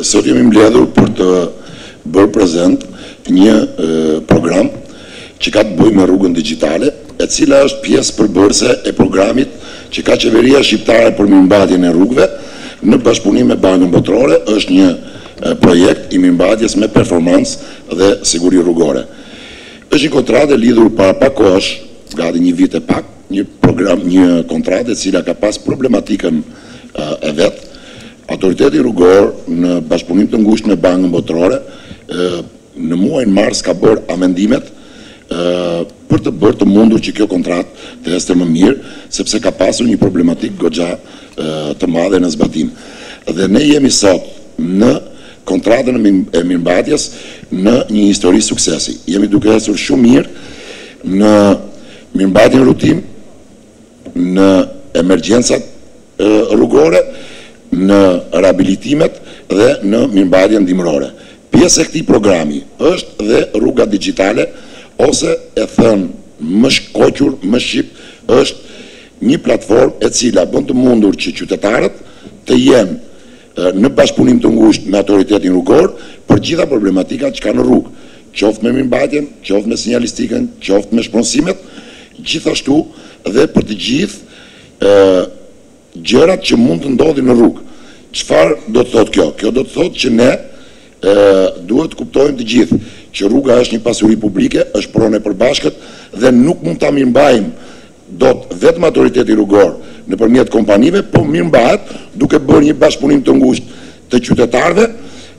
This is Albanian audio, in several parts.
Sot jemi mbledhur për të bërë prezent një program që ka të bëjë me rrugën digjitale, e cila është pjesë përbërëse e programit që ka qeveria shqiptare për mirëmbajtjen e rrugëve në bashkëpunim me Bankën Botërore. Është një projekt i mirëmbajtjes me performancë dhe siguri rrugore. Është një kontratë e lidhur para pak kohësh, gati një vit e pak, një kontratë e cila ka pas problematikën e vet. Autoriteti rrugor në bashkëpunim të ngushtë me Bankën Botërore në muajin mars ka bërë amendimet për të bërë të mundur që kjo kontratë të ecë më mirë, sepse ka pasur një problematik goxha të madhe në zbatim. Dhe ne jemi sot në kontratën e mirëmbajtjes në një histori suksesi. Jemi duke ecur shumë mirë në mirëmbajtjen rutim, në emergjencat rrugore, në rehabilitimet dhe në mirëmbajtjen ndihmërore. Pjesë e këtij programi është dhe rruga digjitale, ose e thënë më shkoqur, më shqip, është një platformë e cila bën të mundur që qytetarët të jenë në bashkëpunim të ngushtë me autoritetin rrugor për gjitha problematikat që ka në rrugë, qoftë me mirëmbajtjen, qoftë me sinjalistikën, qoftë me shpronësimet, gjithashtu dhe për të gjithë gjërat që mund të ndodhin në rrugë. Çfarë do të thotë kjo? Kjo do të thotë që ne duhet të kuptojmë të gjithë që rruga është një pasuri publike, është pronë e përbashkët dhe nuk mund ta mirëmbajmë dot vetëm autoriteti rrugor nëpërmjet kompanive, po mirëmbahet duke bërë një bashkëpunim të ngushtë të qytetarëve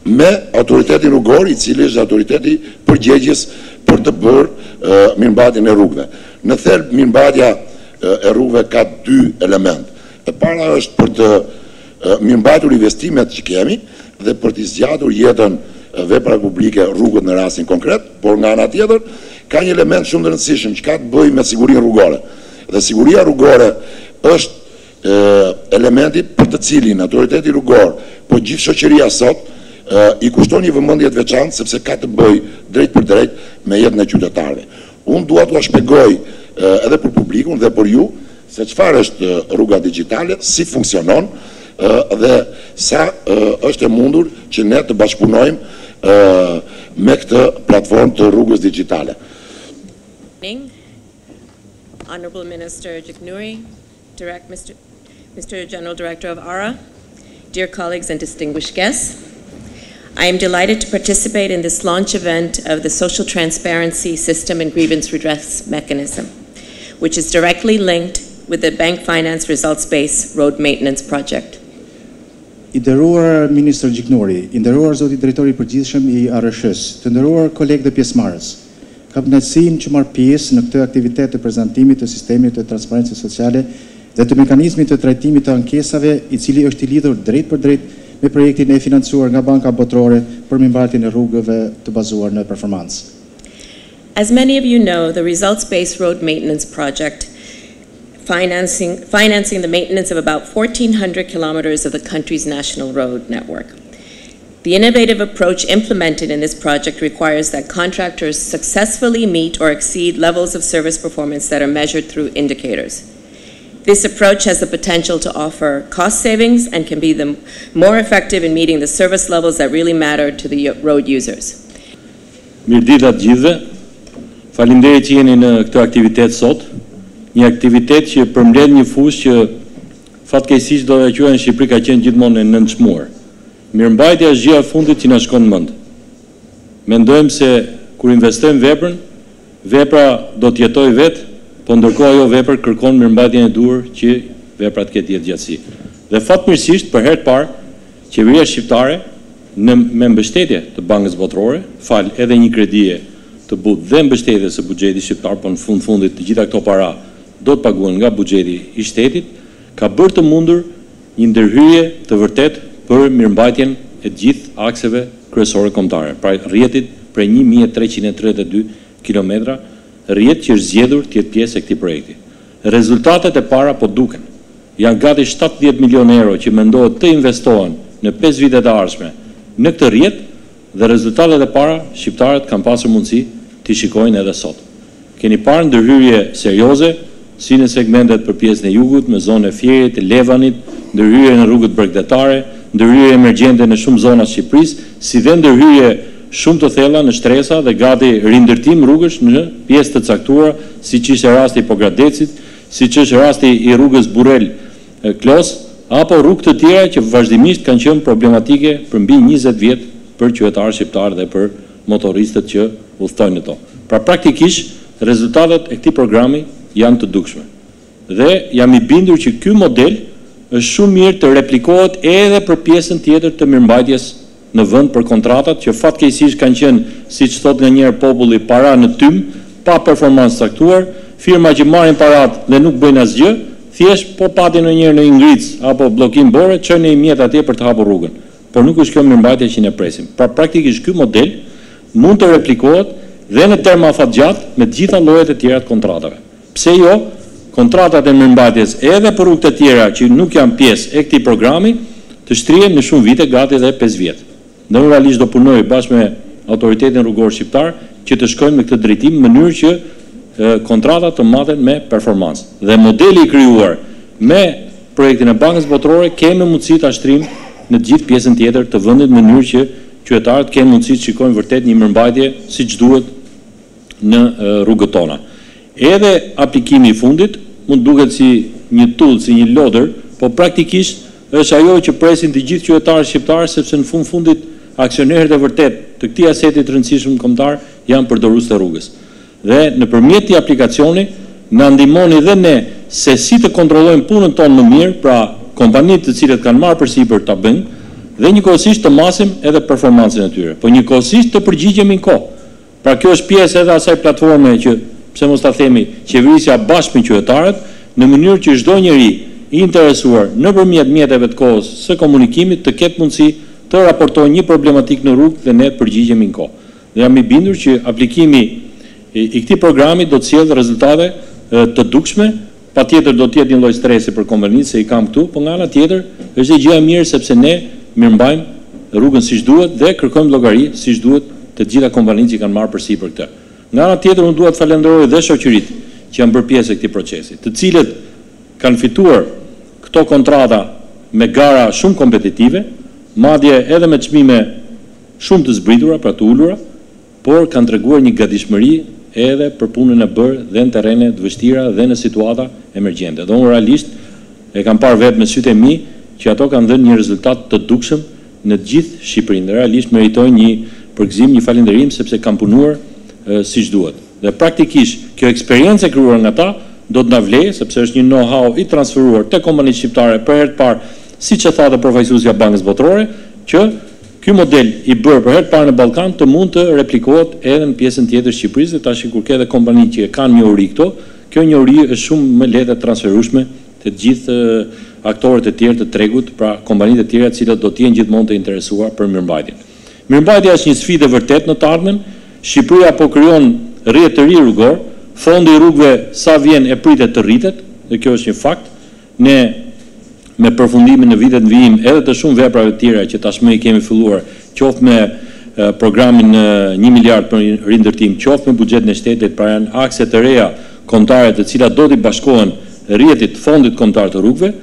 me autoritetin rrugor, i cili është autoriteti përgjegjës për të bërë mirëmbajtjen e rrugëve. Në thelb mirëmbajtja e rrugëve ka dy elementë. E para është për të mirëmbajtur investimet që kemi dhe për të zgjatur jetën vepra publike, rrugët në rastin konkret, por nga ana tjetër ka një element shumë të rëndësishëm që ka të bëjë me sigurinë rrugore. Dhe siguria rrugore është elementi për të cilin autoriteti rrugor, po gjithë shoqëria sot i kushton një vëmendje të veçantë, sepse ka të bëjë drejt për drejt me jetën e qytetarëve. Unë dua t'ua shpjegoj edhe për publikun dhe për ju se çfarë është rruga digjitale, si funksionon dhe sa është e mundur që ne të bashkëpunojmë me këtë platformë të rrugës digjitale. Honorable Minister Gjiknuri, Mr. General Director of ARA, dear colleagues and distinguished guests, I am delighted to participate in this launch event of the Social Transparency System and Grievance Redress Mechanism, which is directly linked with the Bank Finance Results-Based Road Maintenance Project. I nderuar Ministër Gjiknuri, i nderuar zoti drejtori i përgjithshëm i ARSH-s, të nderuar kolegë dhe pjesëmarrës, kam kënaqësinë që marr pjesë në këtë aktivitet të prezantimit të sistemit të transparencës sociale dhe të mekanizmit të trajtimit të ankesave, i cili është i lidhur drejt për drejt me projektin e financuar nga Banka Botërore për mirëmbajtjen e rrugëve të bazuar në performancë. As many of you know, the Results-Based Road Maintenance Project financing the maintenance of about 1,400 kilometers of the country's national road network. The innovative approach implemented in this project requires that contractors successfully meet or exceed levels of service performance that are measured through indicators. This approach has the potential to offer cost savings and can be more effective in meeting the service levels that really matter to the road users. Mirëdita të gjithëve. Faleminderit që jeni në këtë aktivitet sot. Një aktivitet që përmbledh një fushë që fatkeqësisht do ta quajmë në Shqipëri ka qenë gjithmonë e nënçmuar. Mirëmbajtja është gjëja e fundit që na shkon në mend. Mendojmë se kur investojmë veprën, vepra do të jetojë vetë, po ndërkohë ajo vepër kërkon mirëmbajtjen e duhur që vepra të ketë jetëgjatësi. Dhe fatmirësisht për herë të parë, qeveria shqiptare me mbështetje të Bankës Botërore, fal edhe një kredie të butë dhe mbështetje së buxhetit shqiptar, po në fundit të gjitha këto para do të paguhen nga buxheti i shtetit, ka bërë të mundur një ndërhyrje të vërtet për mirëmbajtjen e gjithë akseve kryesore kombëtare, pra rrjetit prej 1332 kilometra, rrjet që është zgjedhur të jetë pjesë e këtij projekti. Rezultatet e para po duken. Janë gati 70 milionë euro që mendohet të investohen në 5 vitet e ardhshme në këtë rrjet dhe rezultatet e para shqiptarët kanë pasur mundësi të shikojnë edhe sot. Keni parë ndërhyrje serioze si në segmentet për pjesën e jugut, me zonën e Fierit, Levanit, ndërhyrje në rrugët bregdetare, ndërhyrje emergjente në shumë zona të Shqipërisë, si dhe ndërhyrje shumë të thella në shtresa dhe gati rindërtim rrugësh në pjesë të caktuara, siç ishte rasti i Pogradecit, siç është rasti i rrugës Burrel-Klos, apo rrugë të tjera që vazhdimisht kanë qenë problematike për mbi 20 vjet për qytetarët shqiptar dhe për motoristët që udhtojnë ato. Pra praktikisht rezultatet e këtij programi janë të dukshme. Dhe jam i bindur që ky model është shumë mirë të replikohet edhe për pjesën tjetër të mirëmbajtjes në vend për kontratat që fatkeqësisht kanë qenë, siç thot nganjëherë populli, para në tym, pa performancë caktuar, firma që marrin paratë dhe nuk bëjnë asgjë, thjesht po patin ndonjëherë në ingric apo bllokim bore, çojnë një mjet atje për të hapur rrugën. Por nuk është kjo mirëmbajtje që ne presim. Pra praktikisht ky model mund të replikohet dhe në terma afatgjat me të gjitha llojet e tjera të kontratave. Pse jo? Kontratat e mirëmbajtjes edhe për rrugët e tjera që nuk janë pjesë e këtij programi të shtrihen në shumë vite, gati edhe 5 vjet. Dhe unë realisht do punoj bashkë me autoritetin rrugor shqiptar që të shkojnë me këtë drejtim në mënyrë që kontratat të maten me performancë. Dhe modeli i krijuar me projektin e Bankës Botërore kemi mundësi ta shtrim në të gjithë pjesën tjetër të vendit në mënyrë që qytetarët kenë mundësi të shikojnë vërtet një mirëmbajtje siç duhet në rrugët tona. Edhe aplikimi i fundit mund duket si një tull, si një lodër, po praktikisht është ajo që presin të gjithë qytetarët shqiptarë, sepse në fundit aksionerët e vërtet të këtij aseti të rëndësishëm kombëtar janë përdorues të rrugës. Dhe nëpërmjet këtij aplikacioni na ndihmoni dhe ne se si të kontrollojmë punën tonë më mirë, pra kompanitë të cilët kanë marrë përsipër ta bëjnë, dhe njëkohësisht të masim edhe performancën e tyre, po njëkohësisht të përgjigjemi në kohë. Pra kjo është pjesë edhe asaj platforme që, pse mos ta themi, qeverisja bashkë me qytetarët, në mënyrë që çdo njeri i interesuar nëpërmjet mjeteve të kohës së komunikimit të ketë mundësi të raportojë një problematik në rrugë dhe ne të përgjigjemi në kohë. Dhe jam i bindur që aplikimi i këtij programi do të sjellë rezultate të dukshme, patjetër do të jetë një lloj stresi për kompanitë se i kam këtu, por nga ana tjetër është gjë e mirë sepse ne mirëmbajmë rrugën siç duhet dhe kërkojmë llogari siç duhet të gjitha kompanitë që kanë marrë përsipër këtë. Nga ana tjetër unë dua të falenderoj dhe shoqëritë që janë bërë pjesë e këtij procesi, të cilët kanë fituar këto kontrata me gara shumë kompetitive, madje edhe me çmime shumë të zbritura, pra të ulura, por kanë treguar një gatishmëri edhe për punën e bërë dhe në terrene të vështira dhe në situata emergjente. Dhe unë realisht e kam parë vetë me sytë e mi që ato kanë dhënë një rezultat të dukshëm në të gjithë Shqipërinë. Realisht meritojnë një përgëzim, një falënderim sepse kanë punuar siç duhet. Dhe praktikisht kjo eksperiencë e krijuar nga ta do të na vlejë sepse është një know-how i transferuar te kompanitë shqiptare për herë të parë, siç e tha përfaqësuesja e Bankës Botërore, që ky model i bërë për herë të parë në Ballkan të mund të replikohet edhe në pjesën tjetër të Shqipërisë, dhe tash kur ke edhe kompani që kanë njohuri këto, kjo njohuri është shumë më lehtë transferueshme te të gjithë aktorët e tjerë të tregut, pra kompanitë e tjera të cilat do të jenë gjithmonë të interesuar për mirëmbajtjen. Mirëmbajtja është një sfidë vërtet në të ardhmen. Shqipëria po krijon rrjet të ri rrugor, fondi i rrugëve sa vjen e pritet të rritet, dhe kjo është një fakt. Ne me përfundimin në vitet në vijim edhe të shumë veprave të tjera që tashmë i kemi filluar, qoftë me programin 1 miliard për rindërtim, qoftë me buxhetin e shtetit, pra janë akse të reja kombëtare të cilat do t'i bashkohen rrjetit fondit kombëtar të rrugëve,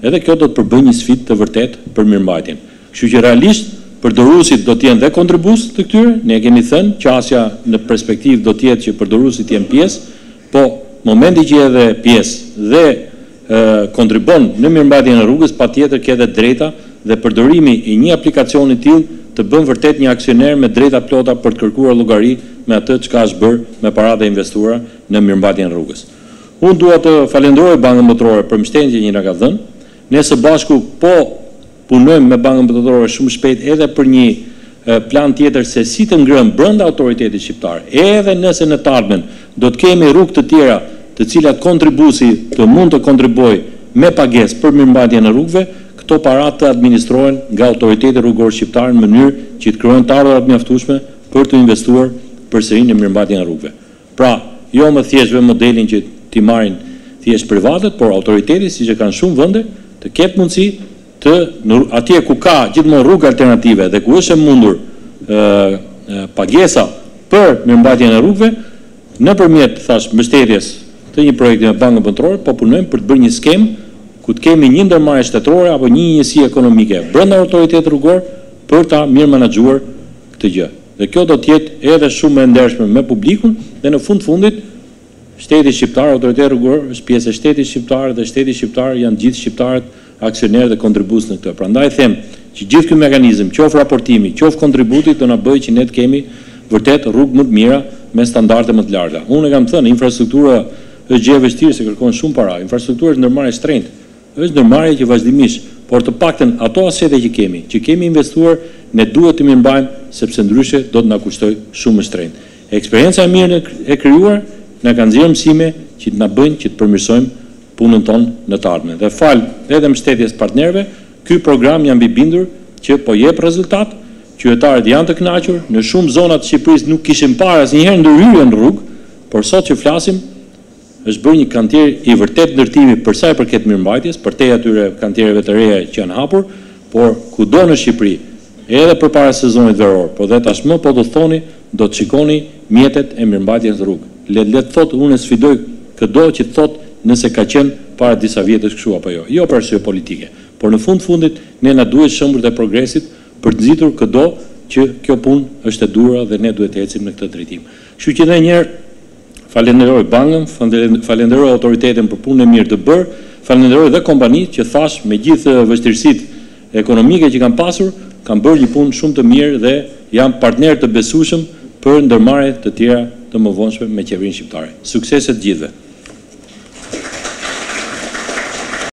edhe kjo do të përbëjë një sfidë të vërtet për mirëmbajtjen. Kështu që realisht përdoruesit do të jenë dhe kontribues të këtyre, ne kemi thënë, qasja në perspektivë do të jetë që përdoruesit jenë pjesë, po momenti që edhe pjesë dhe kontribon në mirëmbajtjen e rrugës, patjetër ka edhe drejta dhe përdorimi i një aplikacioni të tillë të bën vërtet një aksioner me drejta plota për të kërkuar llogari me atë çka është bërë me paratë investuara në mirëmbajtjen e rrugës. Unë dua të falenderoj Bankën Botërore për mbështetjen që na ka dhënë. Ne së bashku po punojmë me Bankën Botërore shumë shpejt edhe për një plan tjetër se si të ngrëmë brenda autoritetit shqiptar, edhe nëse në të ardhmen do të kemi rrugë të tjera të cilat kontribuesi të mund të kontribuojë me pagesë për mirëmbajtjen e rrugëve, këto para të administrohen nga autoriteti rrugor shqiptar në mënyrë që të krijojnë të ardhurat mjaftueshme për të investuar përsëri në mirëmbajtjen e rrugëve. Pra, jo më thjesht me modelin që ti marrin thjesht privatët, por autoriteti, siç e kanë shumë vende, të ketë mundësi të atje ku ka gjithmonë rrugë alternative dhe ku është e mundur pagesa për mirëmbajtjen e rrugëve, nëpërmjet mbështetjes të një projekti me Bankën Botërore, po punojmë për të bërë një skemë ku të kemi një ndërmarrje shtetërore apo një njësi ekonomike brenda autoritetit rrugor për ta mirë menaxhuar këtë gjë. Dhe kjo do të jetë edhe shumë e ndershme me publikun dhe në fundit shteti shqiptar, autoriteti rrugor është pjesë e shtetit shqiptar dhe shteti shqiptar janë gjithë shqiptarët aksionerë dhe kontribues në këtë. Prandaj them që gjithë ky mekanizëm, qoftë raportimi, qoftë kontributi do na bëjë që ne të kemi vërtet rrugë më të mira me standarde më të larta. Unë kam thënë, infrastruktura është gjë e vështirë se kërkon shumë para. Infrastruktura është ndërmarrje shtrenjtë. Është ndërmarrje që vazhdimisht, por të paktën ato asete që kemi investuar, ne duhet të mirëmbajmë sepse ndryshe do të na kushtoj shumë më shtrenjtë. Eksperienca e mirë e krijuar na ka nxjerrë mësime që të na bëjnë që të përmirësojmë punën tonë në të ardhmen. Dhe fal edhe mbështetjes partnerëve, ky program jam i bindur që po jep rezultat, qytetarët janë të kënaqur, në shumë zona të Shqipërisë nuk kishin parë asnjëherë ndërhyrje në rrugë, por sot që flasim është bërë një kantier i vërtet ndërtimi për sa i përket mirëmbajtjes, përtej atyre kantiereve të reja që janë hapur, por kudo në Shqipëri, edhe përpara sezonit veror, por dhe tashmë po do të thoni, do të shikoni mjetet e mirëmbajtjes në rrugë. Le të thotë, unë sfidoj çdo që të thotë nëse ka qenë para disa vjetësh kështu apo jo. Jo për arsye politike, por në fundit ne na duhet shëmbët e progresit për të nxitur çdo që kjo punë është e durë dhe ne duhet të ecim në këtë drejtim. Kështu që edhe një herë falenderoj bankën, falenderoj autoritetin për punën e mirë të bërë, falenderoj dhe kompanitë që thash me gjithë vështirësitë ekonomike që kanë pasur, kanë bërë një punë shumë të mirë dhe janë partnerë të besueshëm për ndërmarrje të tjera të mëvonshme me qeverinë shqiptare. Suksese të gjithëve.